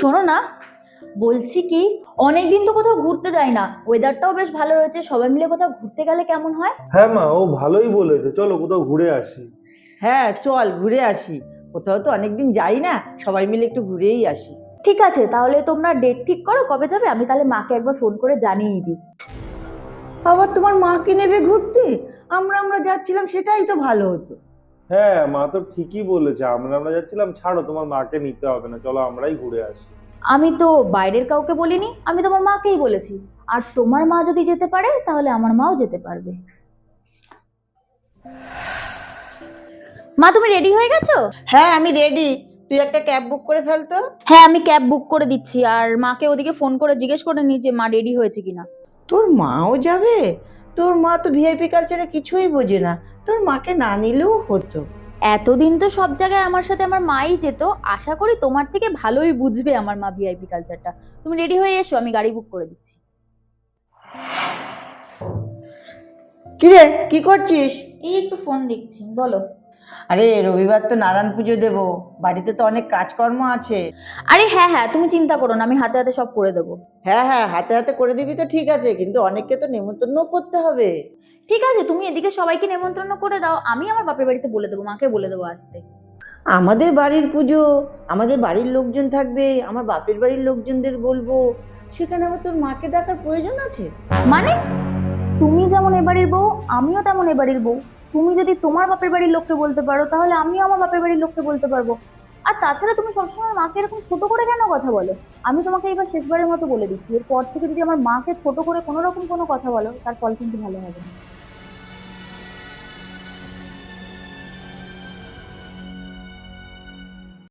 শোনো না, বলছি কি, অনেকদিন তো কোথাও ঘুরতে যাই না, ওয়েদারটাও বেশ ভালো রয়েছে, সবাই মিলে কোথাও ঘুরতে গেলে কেমন হয়? হ্যাঁ মা, ও ভালোই বলেছে, চলো কোথাও ঘুরে আসি। হ্যাঁ, চল ঘুরে আসি। কোথাও তো অনেকদিন যাই না, সবাই মিলে একটু ঘুরেই আসি। ঠিক আছে, তাহলে তোমরা ডেট ঠিক করো কবে যাবে, আমি তাহলে মাকে একবার ফোন করে জানিয়ে দিই। আবার তোমার মাকে নেবে ঘুরতে? আমরা যাচ্ছিলাম, সেটাই তো ভালো হতো। হ্যাঁ মা তো ঠিকই বলেছে, আমরা যাচ্ছিলাম, ছাড়ো তোমার মাকে নিতে হবে না, চলো আমরাই ঘুরে আসি। আমি তো বাইরের কাউকে বলিনি, আমি তোমার মাকেই বলেছি। আর তোমার মা যদি যেতে পারে তাহলে আমার মাও যেতে পারবে। মা, তুমি রেডি হয়ে গেছো? হ্যাঁ, আমি রেডি। তুই একটা ক্যাব বুক করে ফেল তো। হ্যাঁ, আমি ক্যাব বুক করে দিচ্ছি, আর মাকে ওদিকে ফোন করে জিজ্ঞেস করে নি যে মা রেডি হয়েছে কিনা। তোর মাও যাবে? তোর মা তো ভিআইপি কালচারে কিছুই বোঝে না, তোর মাকে না নিলেও হতো। এতদিন তো সব জায়গায় আমার সাথে আমার মাই যেত, আশা করি তোমার থেকে ভালোই বুঝবে আমার মা ভিআইপি কালচারটা। তুমি রেডি হয়ে এসো, আমি গাড়ি বুক করে দিচ্ছি। কিরে, কি করছিস? এই একটু ফোন দেখছি, বলো। আরে রবিবার তো নারায়ণ পুজো দেবো, বাড়িতে তো অনেক কাজকর্ম আছে। আরে হ্যাঁ হ্যাঁ, তুমি চিন্তা করো না, আমি হাতে হাতে সব করে দেবো। হ্যাঁ হ্যাঁ, হাতে হাতে করে দিবি তো ঠিক আছে, কিন্তু অনেককে তো নেমন্তন্ন করতে হবে। ঠিক আছে, তুমি এদিকে সবাইকে নেমন্তন্ন করে দাও, আমি আমার বাপের বাড়িতে বলে দেবো, মাকে বলে দেবো আসতে। আমাদের বাড়ির পুজো, আমাদের বাড়ির লোকজন থাকবে, আমার বাপের বাড়ির লোকজনদের বলবো, সেখানে আবার তোর মাকে ডাকার প্রয়োজন আছে? মানে, তুমি যেমন এবাড়ির বউ, আমিও তেমন এবাড়ির বউ। তুমি যদি তোমার বাপের বাড়ির লোককে বলতে পারো, তাহলে আমিও আমার বাপের বাড়ির লোককে বলতে পারবো। আর তাছাড়া তুমি সবসময় মাকে এরকম ছোট করে কেন কথা বলো? আমি তোমাকে এবার শেষবারের মতো বলে দিচ্ছি, এরপর থেকে যদি আমার মাকে ছোট করে কোনো রকম কোনো কথা বলো, তার ফল কিন্তু ভালো হবে না।